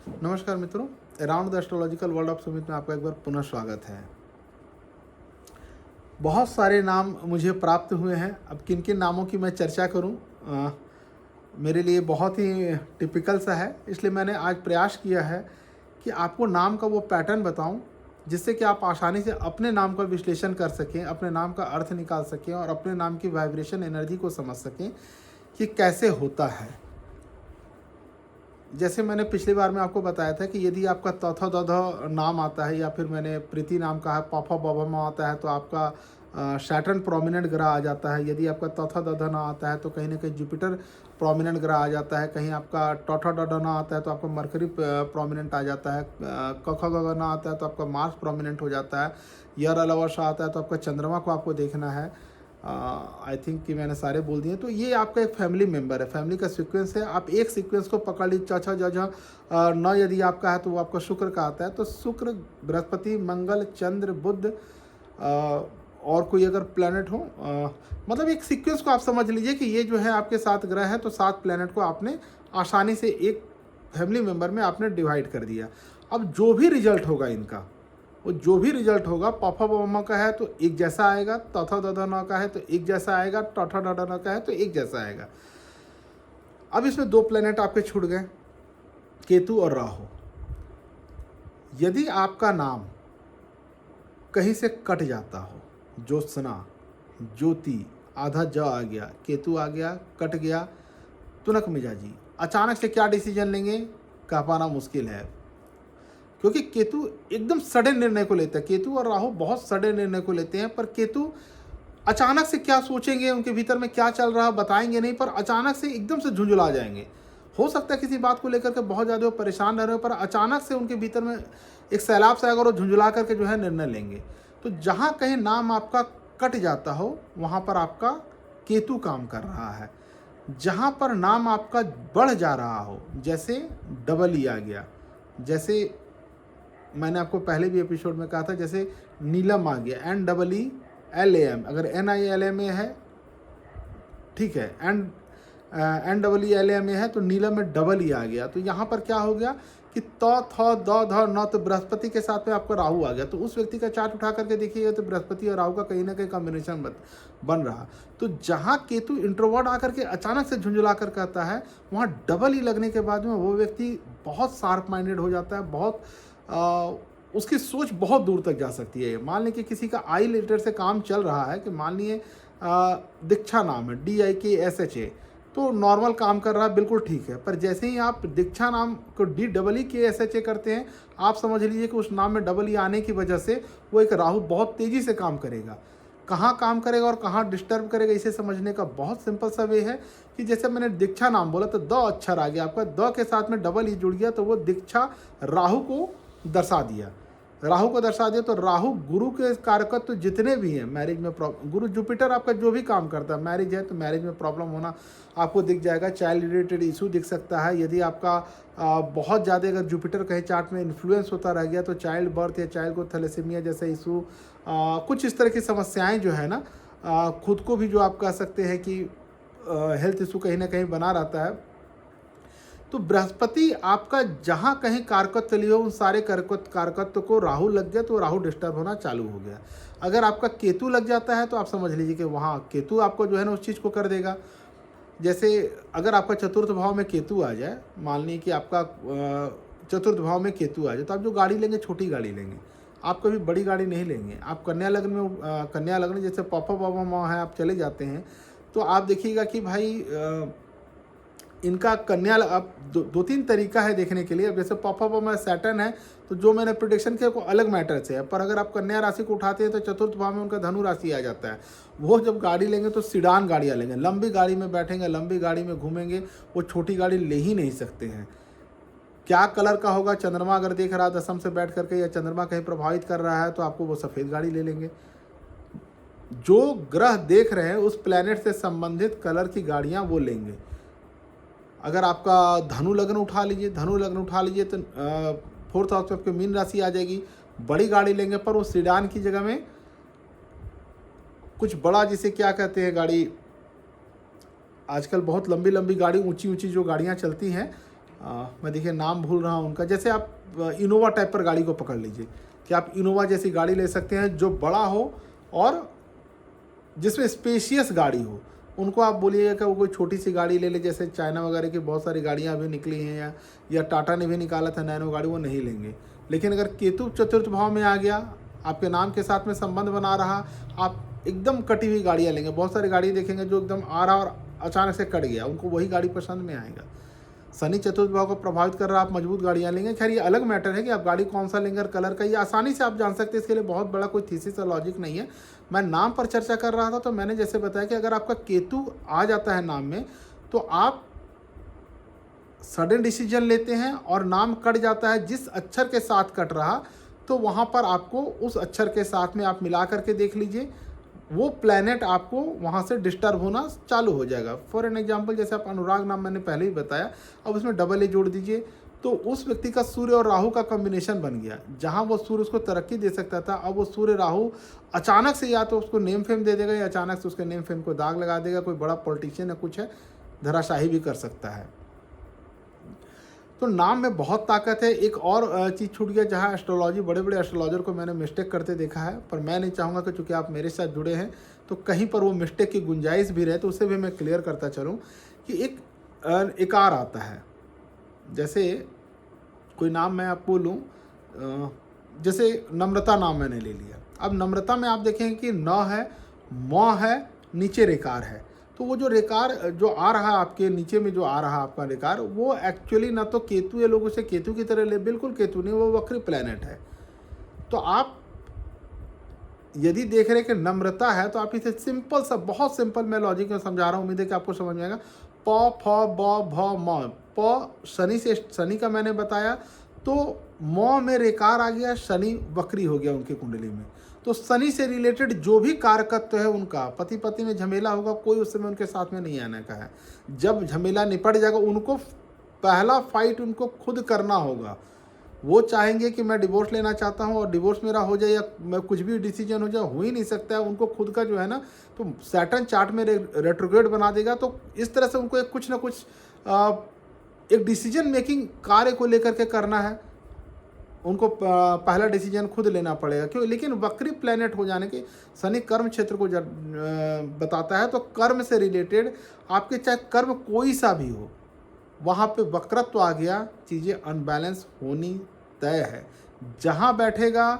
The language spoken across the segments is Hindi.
नमस्कार मित्रों, around the astrological world of Sumit में आपका एक बार पुनः स्वागत है। बहुत सारे नाम मुझे प्राप्त हुए हैं। अब किन किन नामों की मैं चर्चा करूं, मेरे लिए बहुत ही टिपिकल सा है, इसलिए मैंने आज प्रयास किया है कि आपको नाम का वो पैटर्न बताऊं जिससे कि आप आसानी से अपने नाम का विश्लेषण कर सकें, अपने नाम का अर्थ निकाल सकें और अपने नाम की वाइब्रेशन एनर्जी को समझ सकें कि कैसे होता है। जैसे मैंने पिछली बार में आपको बताया था कि यदि आपका तौथा दौधा नाम आता है या फिर मैंने प्रीति नाम कहा है, पापा बाबा में आता है तो आपका सैटर्न प्रोमिनेंट ग्रह आ जाता है। यदि आपका तौथा दौधा ना आता है तो कहीं ना कहीं जुपिटर प्रोमिनेंट ग्रह आ जाता है। कहीं आपका टौथा डौधा ना आता है तो आपका मरकरी प्रोमिनेंट आ जाता है। कखा गगा ना आता है तो आपका मार्स प्रोमिनेंट हो जाता है। यर अलावा आता है तो आपका चंद्रमा को आपको देखना है। आई थिंक कि मैंने सारे बोल दिए। तो ये आपका एक फैमिली मेम्बर है, फैमिली का सीक्वेंस है। आप एक सीक्वेंस को पकड़ लीजिए, चाचा जजा न यदि आपका है तो वो आपका शुक्र का आता है। तो शुक्र, बृहस्पति, मंगल, चंद्र, बुध और कोई अगर प्लैनेट हो, मतलब एक सीक्वेंस को आप समझ लीजिए कि ये जो है आपके 7 ग्रह हैं, तो 7 प्लैनेट को आपने आसानी से एक फैमिली मेम्बर में आपने डिवाइड कर दिया। अब जो भी रिजल्ट होगा इनका, वो जो भी रिजल्ट होगा, पापा मामा का है तो एक जैसा आएगा, तथा दादा ना का है तो एक जैसा आएगा, टठा डाडा ना का है तो एक जैसा आएगा। अब इसमें 2 प्लेनेट आपके छूट गए, केतु और राहु। यदि आपका नाम कहीं से कट जाता हो, ज्योत्सना, ज्योति, आधा ज आ गया, केतु आ गया, कट गया, तुनक मिजाजी, अचानक से क्या डिसीजन लेंगे कह पाना मुश्किल है, क्योंकि केतु एकदम सडन निर्णय को लेता है। केतु और राहु बहुत सडन निर्णय को लेते हैं, पर केतु अचानक से क्या सोचेंगे, उनके भीतर में क्या चल रहा है बताएंगे नहीं, पर अचानक से एकदम से झुंझुला जाएंगे। हो सकता है किसी बात को लेकर के बहुत ज़्यादा वो परेशान रह रहे हो, पर अचानक से उनके भीतर में एक सैलाब से अगर वो झुंझुला करके जो है निर्णय लेंगे। तो जहाँ कहीं नाम आपका कट जाता हो वहाँ पर आपका केतु काम कर रहा है। जहाँ पर नाम आपका बढ़ जा रहा हो, जैसे डबल ई आ गया, जैसे मैंने आपको पहले भी एपिसोड में कहा था, जैसे नीलम आ गया, NEELAM, अगर NILM है ठीक है, NEELAM है तो नीलम में डबल ई आ गया। तो यहाँ पर क्या हो गया कि तौ थ द ध न, तो बृहस्पति के साथ में आपका राहु आ गया। तो उस व्यक्ति का चार्ट उठा करके देखिएगा तो बृहस्पति और राहु का कहीं ना कहीं कॉम्बिनेशन बन रहा। तो जहाँ केतु इंट्रोवर्ट आकर के अचानक से झुंझुला कर कहता है, वहाँ डबल ई लगने के बाद में वो व्यक्ति बहुत शार्प माइंडेड हो जाता है, बहुत उसकी सोच बहुत दूर तक जा सकती है। मान लीजिए कि किसी का आई लेटर से काम चल रहा है, कि मान लिए दीक्षा नाम है, DIKSHA, तो नॉर्मल काम कर रहा है, बिल्कुल ठीक है। पर जैसे ही आप दीक्षा नाम को DEEKSHA करते हैं, आप समझ लीजिए कि उस नाम में डबल ई आने की वजह से वो एक राहु बहुत तेज़ी से काम करेगा। कहाँ काम करेगा और कहाँ डिस्टर्ब करेगा, इसे समझने का बहुत सिंपल सा वे है कि जैसे मैंने दीक्षा नाम बोला तो द अक्षर आ गया आपका, द के साथ में डबल ई जुड़ गया, तो वो दीक्षा राहु को दर्शा दिया, राहु को दर्शा दिया। तो राहु गुरु के कारकत्व तो जितने भी हैं, मैरिज में प्रॉब्लम, गुरु जुपिटर आपका जो भी काम करता है, मैरिज है तो मैरिज में प्रॉब्लम होना आपको दिख जाएगा। चाइल्ड रिलेटेड इशू दिख सकता है। यदि आपका बहुत ज़्यादा अगर जुपिटर कहीं चार्ट में इन्फ्लुएंस होता रह गया तो चाइल्ड बर्थ या चाइल्ड को थैलेसीमिया जैसे इशू, कुछ इस तरह की समस्याएँ जो है ना, खुद को भी जो आप कह सकते हैं कि हेल्थ इशू कहीं ना कहीं बना रहता है। तो बृहस्पति आपका जहाँ कहीं कारकत्व लिए हो, उन सारे कारकत्व को राहु लग गया तो राहु डिस्टर्ब होना चालू हो गया। अगर आपका केतु लग जाता है तो आप समझ लीजिए कि वहाँ केतु आपको जो है ना उस चीज़ को कर देगा। जैसे अगर आपका चतुर्थ भाव में केतु आ जाए, मान लीजिए कि आपका चतुर्थ भाव में केतु आ जाए, तो आप जो गाड़ी लेंगे छोटी गाड़ी लेंगे, आप कभी बड़ी गाड़ी नहीं लेंगे। आप कन्या लग्न में कन्या लग्न जैसे पापा बाबा माँ हैं, आप चले जाते हैं तो आप देखिएगा कि भाई इनका कन्या, अब 2-3 तरीका है देखने के लिए। अब जैसे पापा में सैटर्न है तो जो मैंने प्रोडिक्शन किया वो अलग मैटर से है, पर अगर आप कन्या राशि को उठाते हैं तो चतुर्थ भाव में उनका धनु राशि आ जाता है। वो जब गाड़ी लेंगे तो सिडान गाड़ियाँ लेंगे, लंबी गाड़ी में बैठेंगे, लंबी गाड़ी में घूमेंगे, वो छोटी गाड़ी ले ही नहीं सकते हैं। क्या कलर का होगा, चंद्रमा अगर देख रहा है दशम से बैठ करके या चंद्रमा कहीं प्रभावित कर रहा है तो आपको वो सफ़ेद गाड़ी ले लेंगे। जो ग्रह देख रहे हैं उस प्लैनेट से संबंधित कलर की गाड़ियाँ वो लेंगे। अगर आपका धनु लग्न उठा लीजिए, धनु लग्न उठा लीजिए तो 4th हाउस में आपकी मीन राशि आ जाएगी, बड़ी गाड़ी लेंगे, पर वो सीडान की जगह में कुछ बड़ा, जिसे क्या कहते हैं गाड़ी, आजकल बहुत लंबी लंबी गाड़ी, ऊंची ऊंची जो गाड़ियां चलती हैं, मैं देखिए नाम भूल रहा हूँ उनका, जैसे आप इनोवा टाइप पर गाड़ी को पकड़ लीजिए कि आप इनोवा जैसी गाड़ी ले सकते हैं जो बड़ा हो और जिसमें स्पेशियस गाड़ी हो। उनको आप बोलिएगा कि वो कोई छोटी सी गाड़ी ले ले, जैसे चाइना वगैरह की बहुत सारी गाड़ियाँ अभी निकली हैं या टाटा ने भी निकाला था नैनो गाड़ी, वो नहीं लेंगे। लेकिन अगर केतु चतुर्थ भाव में आ गया, आपके नाम के साथ में संबंध बना रहा, आप एकदम कटी हुई गाड़ियाँ लेंगे। बहुत सारी गाड़ी देखेंगे जो एकदम आ रहा और अचानक से कट गया, उनको वही गाड़ी पसंद में आएगा। शनि चतुर्थ भाव को प्रभावित कर रहा, आप मजबूत गाड़ियाँ लेंगे। खैर ये अलग मैटर है कि आप गाड़ी कौन सा लेंगे और कलर का, ये आसानी से आप जान सकते हैं। इसके लिए बहुत बड़ा कोई थीसिस या लॉजिक नहीं है। मैं नाम पर चर्चा कर रहा था, तो मैंने जैसे बताया कि अगर आपका केतु आ जाता है नाम में, तो आप सडन डिसीजन लेते हैं और नाम कट जाता है जिस अक्षर के साथ कट रहा, तो वहाँ पर आपको उस अक्षर के साथ में आप मिला करके देख लीजिए, वो प्लैनेट आपको वहाँ से डिस्टर्ब होना चालू हो जाएगा। फॉर एन एग्जांपल, जैसे आप अनुराग नाम मैंने पहले ही बताया, अब उसमें डबल ए जोड़ दीजिए, तो उस व्यक्ति का सूर्य और राहु का कॉम्बिनेशन बन गया। जहाँ वो सूर्य उसको तरक्की दे सकता था, अब वो सूर्य राहु अचानक से या तो उसको नेम फेम दे देगा या अचानक से उसके नेम फेम को दाग लगा देगा। कोई बड़ा पॉलिटिशियन या कुछ है, धराशाही भी कर सकता है। तो नाम में बहुत ताकत है। एक और चीज़ छूट गया, जहाँ एस्ट्रोलॉजी, बड़े बड़े एस्ट्रोलॉजर को मैंने मिस्टेक करते देखा है, पर मैं नहीं चाहूँगा कि चूँकि आप मेरे साथ जुड़े हैं तो कहीं पर वो मिस्टेक की गुंजाइश भी रहे, तो उसे भी मैं क्लियर करता चलूँ कि एक इकार आता है। जैसे कोई नाम मैं आपको लूँ, जैसे नम्रता नाम मैंने ले लिया। अब नम्रता में आप देखेंगे कि न है, म है, नीचे रेकार है। तो वो जो रेकार जो आ रहा है आपके नीचे में, जो आ रहा है आपका रेकार, वो एक्चुअली ना तो केतु है, लोग उसे केतु की तरह ले, बिल्कुल केतु नहीं, वो वक्री प्लैनेट है। तो आप यदि देख रहे हैं कि नम्रता है, तो आप इसे सिंपल सा, बहुत सिंपल मैं लॉजिक में समझा रहा हूँ, उम्मीद है कि आपको समझ में आएगा। प फ ब भ म, प शनि से, शनि का मैंने बताया, तो म में रेकार आ गया, शनि वक्री हो गया उनकी कुंडली में। तो शनि से रिलेटेड जो भी कारकत्व है उनका, पति पत्नी में झमेला होगा, कोई उस समय उनके साथ में नहीं आने का है। जब झमेला निपट जाएगा, उनको पहला फाइट उनको खुद करना होगा। वो चाहेंगे कि मैं डिवोर्स लेना चाहता हूँ और डिवोर्स मेरा हो जाए या मैं कुछ भी डिसीजन हो जाए, हो ही नहीं सकता है। उनको खुद का जो है ना, तो सैटर्न चार्ट में रेट्रोग्रेड बना देगा। तो इस तरह से उनको एक कुछ ना कुछ एक डिसीजन मेकिंग कार्य को लेकर के करना है। उनको पहला डिसीजन खुद लेना पड़ेगा, क्यों? लेकिन वक्री प्लैनेट हो जाने के, शनि कर्म क्षेत्र को जब बताता है, तो कर्म से रिलेटेड आपके चाहे कर्म कोई सा भी हो, वहाँ पे वक्रत्व आ गया, चीज़ें अनबैलेंस होनी तय है। जहाँ बैठेगा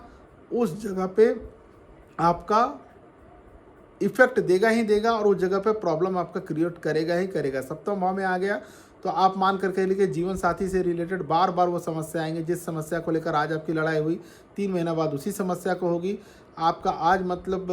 उस जगह पे आपका इफेक्ट देगा ही देगा और उस जगह पे प्रॉब्लम आपका क्रिएट करेगा ही करेगा। सप्तम भाव में आ गया तो आप मान करके लिए जीवन साथी से रिलेटेड बार बार वो समस्या आएंगे। जिस समस्या को लेकर आज आपकी लड़ाई हुई, 3 महीना बाद उसी समस्या को होगी। आपका आज मतलब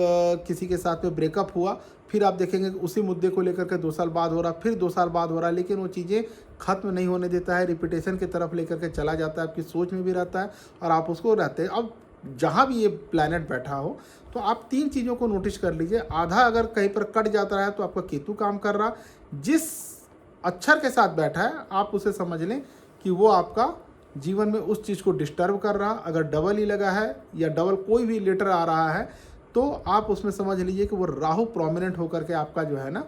किसी के साथ में ब्रेकअप हुआ, फिर आप देखेंगे उसी मुद्दे को लेकर के 2 साल बाद हो रहा, फिर 2 साल बाद हो रहा, लेकिन वो चीज़ें ख़त्म नहीं होने देता है, रिपीटेशन की तरफ लेकर के चला जाता है, आपकी सोच में भी रहता है और आप उसको रहते हैं। अब जहाँ भी ये प्लैनेट बैठा हो, तो आप 3 चीज़ों को नोटिस कर लीजिए। आधा अगर कहीं पर कट जाता है तो आपका केतु काम कर रहा, जिस अक्षर के साथ बैठा है आप उसे समझ लें कि वो आपका जीवन में उस चीज़ को डिस्टर्ब कर रहा। अगर डबल ई लगा है या डबल कोई भी लेटर आ रहा है, तो आप उसमें समझ लीजिए कि वो राहु प्रोमिनेंट होकर के आपका जो है ना,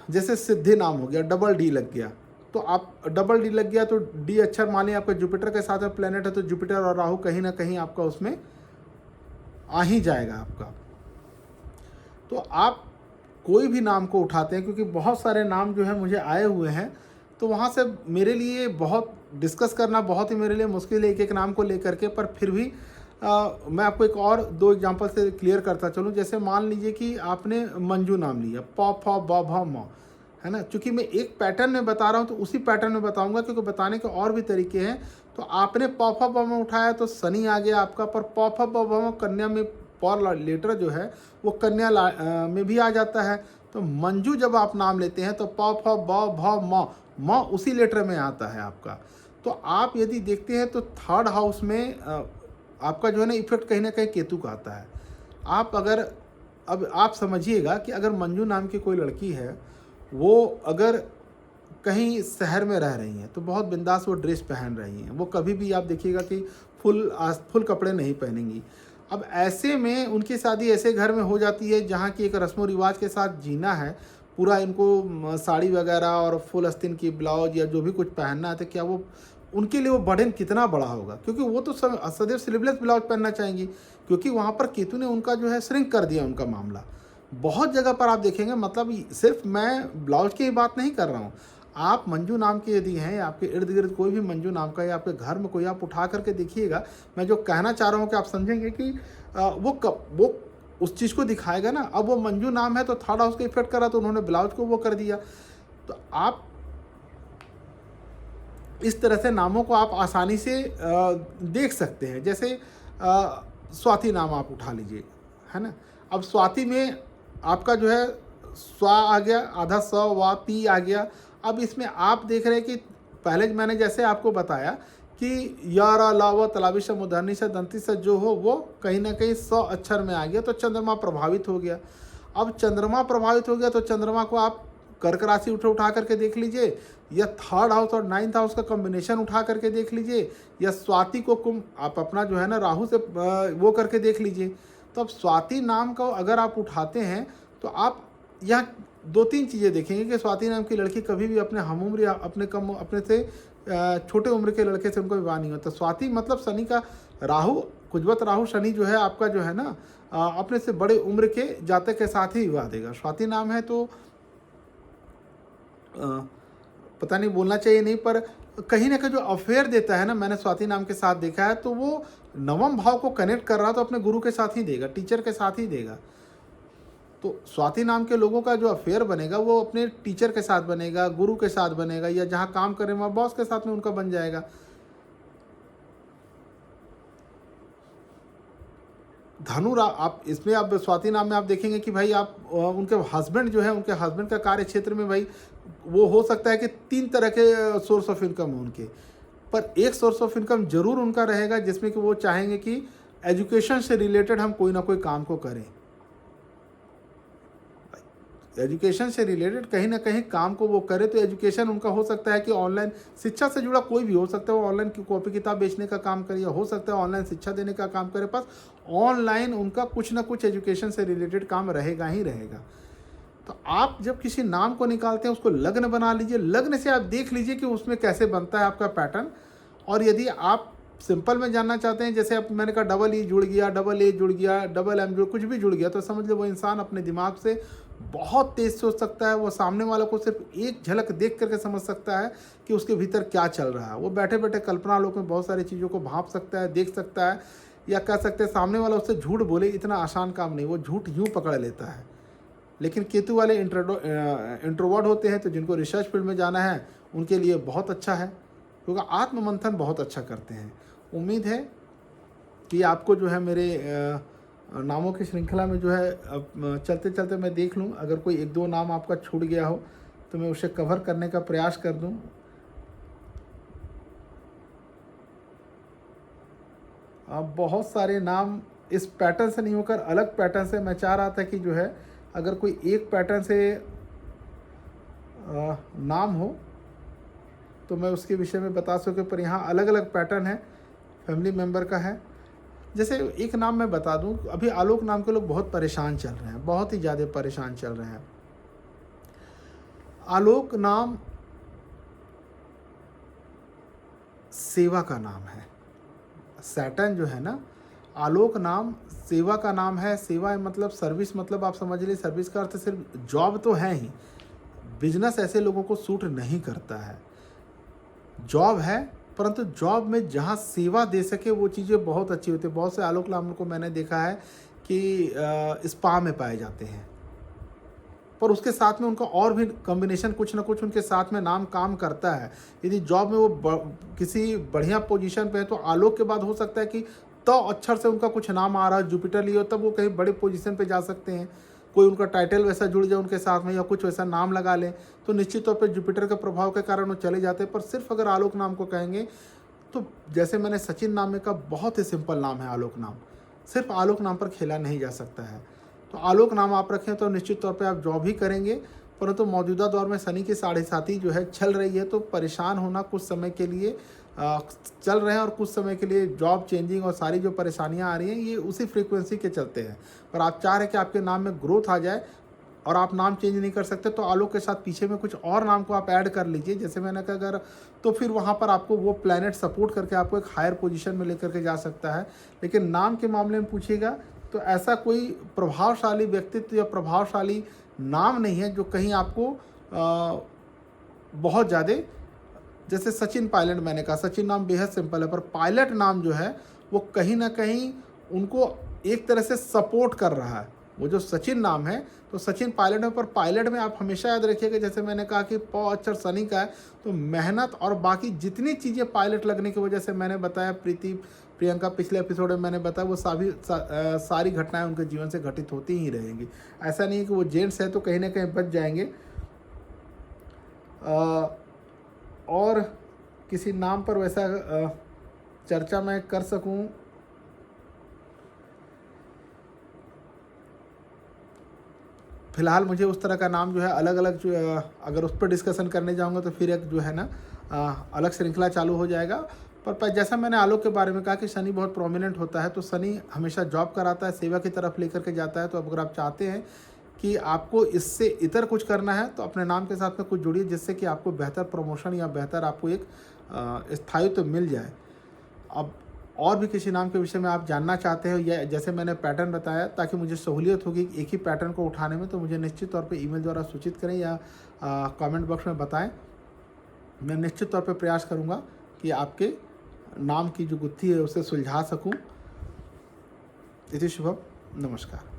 जैसे सिद्धि नाम हो गया, डबल डी लग गया, तो आप डबल डी लग गया तो डी अक्षर मानिए आपका जुपिटर के साथ में प्लैनेट है, तो जुपिटर और राहु कहीं ना कहीं आपका उसमें आ ही जाएगा आपका। तो आप कोई भी नाम को उठाते हैं, क्योंकि बहुत सारे नाम जो है मुझे आए हुए हैं, तो वहाँ से मेरे लिए बहुत डिस्कस करना बहुत ही मेरे लिए मुश्किल है एक एक नाम को लेकर के। पर फिर भी मैं आपको एक और 2 एग्जांपल से क्लियर करता चलूँ। जैसे मान लीजिए कि आपने मंजू नाम लिया, प फ ब भ म, है ना। चूँकि मैं एक पैटर्न में बता रहा हूँ तो उसी पैटर्न में बताऊँगा, क्योंकि बताने के और भी तरीके हैं। तो आपने प फ ब म उठाया तो शनि आ गया आपका, पर प फ ब भ म कन्या में पर लेटर जो है वो कन्या में भी आ जाता है। तो मंजू जब आप नाम लेते हैं तो प फ ब भ म उसी लेटर में आता है आपका। तो आप यदि देखते हैं तो 3rd हाउस में आपका जो है ना इफेक्ट कहीं ना कहीं केतु का आता है। आप अगर, अब आप समझिएगा कि अगर मंजू नाम की कोई लड़की है, वो अगर कहीं शहर में रह रही हैं तो बहुत बिंदास वो ड्रेस पहन रही हैं, वो कभी भी आप देखिएगा कि फुल कपड़े नहीं पहनेंगी। अब ऐसे में उनकी शादी ऐसे घर में हो जाती है जहाँ की एक रस्मों रिवाज के साथ जीना है, पूरा इनको साड़ी वगैरह और फुल आस्तीन की ब्लाउज या जो भी कुछ पहनना है तो क्या वो उनके लिए वो बर्डन कितना बड़ा होगा, क्योंकि वो तो सदैव स्लीवलेस ब्लाउज पहनना चाहेंगी, क्योंकि वहाँ पर केतु ने उनका जो है श्रिंक कर दिया उनका मामला। बहुत जगह पर आप देखेंगे, मतलब सिर्फ मैं ब्लाउज की ही बात नहीं कर रहा हूँ, आप मंजू नाम के यदि हैं, आपके इर्द गिर्द कोई भी मंजू नाम का या आपके घर में कोई, आप उठा करके देखिएगा। मैं जो कहना चाह रहा हूँ कि आप समझेंगे कि वो उस चीज़ को दिखाएगा ना। अब वो मंजू नाम है तो थर्ड हाउस का इफेक्ट करा, तो उन्होंने ब्लाउज को वो कर दिया। तो आप इस तरह से नामों को आप आसानी से देख सकते हैं। जैसे स्वाति नाम आप उठा लीजिए, है ना। अब स्वाति में आपका जो है स्वा आ गया, आधा स वा पी आ गया। अब इसमें आप देख रहे हैं कि पहले मैंने जैसे आपको बताया कि यारा लावा तलाबिश मुदहनी से दंती से जो हो वो कहीं ना कहीं 100 अक्षर में आ गया, तो चंद्रमा प्रभावित हो गया। अब चंद्रमा प्रभावित हो गया तो चंद्रमा को आप कर्क राशि उठा करके देख लीजिए, या थर्ड हाउस और 9th हाउस का कॉम्बिनेशन उठा करके देख लीजिए, या स्वाति को कुंभ आप अपना जो है ना राहु से वो करके देख लीजिए। तो अब स्वाति नाम को अगर आप उठाते हैं तो आप यहाँ 2-3 चीज़ें देखेंगे कि स्वाति नाम की लड़की कभी भी अपने हम उम्र या अपने से छोटे उम्र के लड़के से उनका विवाह नहीं होता। स्वाति मतलब शनि का राहु, कुजवत राहु शनि जो है आपका जो है ना अपने से बड़े उम्र के जातक के साथ ही विवाह देगा। स्वाति नाम है तो पता नहीं बोलना चाहिए नहीं, पर कहीं ना कहीं जो अफेयर देता है ना, मैंने स्वाति नाम के साथ देखा है, तो वो नवम भाव को कनेक्ट कर रहा तो अपने गुरु के साथ ही देगा, टीचर के साथ ही देगा। तो स्वाति नाम के लोगों का जो अफेयर बनेगा वो अपने टीचर के साथ बनेगा, गुरु के साथ बनेगा, या जहाँ काम करें वहाँ बॉस के साथ में उनका बन जाएगा। आप इसमें आप स्वाति नाम में आप देखेंगे कि भाई आप उनके हस्बैंड जो है, उनके हस्बैंड का कार्य क्षेत्र में भाई वो हो सकता है कि 3 तरह के सोर्स ऑफ इनकम हो उनके, पर एक सोर्स ऑफ इनकम जरूर उनका रहेगा जिसमें कि वो चाहेंगे कि एजुकेशन से रिलेटेड हम कोई ना कोई काम को करें। एजुकेशन से रिलेटेड कहीं ना कहीं काम को वो करे, तो एजुकेशन उनका हो सकता है कि ऑनलाइन शिक्षा से जुड़ा कोई भी हो सकता है, वो ऑनलाइन की कॉपी किताब बेचने का काम करे, या हो सकता है ऑनलाइन शिक्षा देने का काम करे। बस ऑनलाइन उनका कुछ ना कुछ एजुकेशन से रिलेटेड काम रहेगा ही रहेगा। तो आप जब किसी नाम को निकालते हैं उसको लग्न बना लीजिए, लग्न से आप देख लीजिए कि उसमें कैसे बनता है आपका पैटर्न। और यदि आप सिंपल में जानना चाहते हैं, जैसे अब मैंने कहा डबल ई जुड़ गया, डबल ए जुड़ गया, डबल एम जुड़, कुछ भी जुड़ गया, तो समझ लो वो इंसान अपने दिमाग से बहुत तेज सोच सकता है। वो सामने वालों को सिर्फ एक झलक देख करके समझ सकता है कि उसके भीतर क्या चल रहा है। वो बैठे बैठे कल्पना लोक में बहुत सारी चीज़ों को भांप सकता है, देख सकता है, या कह सकते हैं सामने वाला उससे झूठ बोले, इतना आसान काम नहीं, वो झूठ यूँ पकड़ लेता है। लेकिन केतु वाले इंट्रोवर्ट होते हैं, तो जिनको रिसर्च फील्ड में जाना है उनके लिए बहुत अच्छा है, क्योंकि आत्ममंथन बहुत अच्छा करते हैं। उम्मीद है कि आपको जो है मेरे नामों की श्रृंखला में जो है चलते चलते मैं देख लूँ, अगर कोई 1-2 नाम आपका छूट गया हो तो मैं उसे कवर करने का प्रयास कर दूँ। अब बहुत सारे नाम इस पैटर्न से नहीं होकर अलग पैटर्न से, मैं चाह रहा था कि जो है अगर कोई एक पैटर्न से नाम हो तो मैं उसके विषय में बता सकूँ, पर यहाँ अलग अलग पैटर्न है, फैमिली मेम्बर का है। जैसे एक नाम मैं बता दूं, अभी आलोक नाम के लोग बहुत परेशान चल रहे हैं, बहुत ही ज़्यादा परेशान चल रहे हैं। आलोक नाम सेवा का नाम है। सैटर्न जो है ना, आलोक नाम सेवा का नाम है। सेवा मतलब सर्विस, मतलब आप समझ लीजिए सर्विस का अर्थ सिर्फ जॉब तो है ही, बिजनेस ऐसे लोगों को सूट नहीं करता है। जॉब है, परंतु जॉब में जहाँ सेवा दे सके वो चीज़ें बहुत अच्छी होती है। बहुत से आलोक नाम को मैंने देखा है कि स्पा में पाए जाते हैं, पर उसके साथ में उनका और भी कॉम्बिनेशन कुछ ना कुछ उनके साथ में नाम काम करता है। यदि जॉब में वो किसी बढ़िया पोजीशन पे है तो आलोक के बाद हो सकता है कि तो अक्षर से उनका कुछ नाम आ रहा है, जुपिटर लियो, तब वो कहीं बड़े पोजीशन पे जा सकते हैं। कोई उनका टाइटल वैसा जुड़ जाए उनके साथ में, या कुछ वैसा नाम लगा लें, तो निश्चित तौर पे जुपिटर के प्रभाव के कारण वो चले जाते हैं। पर सिर्फ अगर आलोक नाम को कहेंगे तो जैसे मैंने सचिन नाम में का, बहुत ही सिंपल नाम है आलोक नाम, सिर्फ आलोक नाम पर खेला नहीं जा सकता है। तो आलोक नाम आप रखें तो निश्चित तौर पे आप जॉब ही करेंगे। परंतु मौजूदा दौर में शनि की 7.5 जो है चल रही है, तो परेशान होना कुछ समय के लिए चल रहे हैं, और कुछ समय के लिए जॉब चेंजिंग और सारी जो परेशानियां आ रही हैं ये उसी फ्रीक्वेंसी के चलते हैं। पर आप चाह रहे हैं कि आपके नाम में ग्रोथ आ जाए, और आप नाम चेंज नहीं कर सकते तो आलोक के साथ पीछे में कुछ और नाम को आप ऐड कर लीजिए, जैसे मैंने कहा अगर, तो फिर वहाँ पर आपको वो प्लैनेट सपोर्ट करके आपको एक हायर पोजीशन में लेकर के जा सकता है। लेकिन नाम के मामले में पूछिएगा तो ऐसा कोई प्रभावशाली व्यक्तित्व या प्रभावशाली नाम नहीं है जो कहीं आपको बहुत ज़्यादा, जैसे सचिन पायलट मैंने कहा, सचिन नाम बेहद सिंपल है, पर पायलट नाम जो है वो कहीं ना कहीं उनको एक तरह से सपोर्ट कर रहा है। वो जो सचिन नाम है तो सचिन पायलट है, पर पायलट में आप हमेशा याद रखिएगा, जैसे मैंने कहा कि प अक्षर शनि का है, तो मेहनत और बाकी जितनी चीज़ें पायलट लगने की वजह से मैंने बताया, प्रीति प्रियंका पिछले एपिसोड में मैंने बताया, वो सारी घटनाएं उनके जीवन से घटित होती ही रहेंगी। ऐसा नहीं है कि वो जेंट्स है तो कहीं ना कहीं बच जाएंगे। और किसी नाम पर वैसा चर्चा मैं कर सकूं, फिलहाल मुझे उस तरह का नाम जो है अलग अलग जो अगर उस पर डिस्कशन करने जाऊंगा तो फिर एक जो है ना अलग श्रृंखला चालू हो जाएगा। पर जैसा मैंने आलोक के बारे में कहा कि शनि बहुत प्रोमिनेंट होता है, तो शनि हमेशा जॉब कराता है, सेवा की तरफ लेकर के जाता है। तो अगर आप चाहते हैं कि आपको इससे इतर कुछ करना है तो अपने नाम के साथ में कुछ जुड़िए, जिससे कि आपको बेहतर प्रमोशन या बेहतर आपको एक स्थायित्व मिल जाए। अब और भी किसी नाम के विषय में आप जानना चाहते हो या जैसे मैंने पैटर्न बताया, ताकि मुझे सहूलियत होगी एक ही पैटर्न को उठाने में, तो मुझे निश्चित तौर पे ईमेल द्वारा सूचित करें या कमेंट बॉक्स में बताएं। मैं निश्चित तौर पे प्रयास करूंगा कि आपके नाम की जो गुत्थी है उसे सुलझा सकूं। इति शुभम, नमस्कार।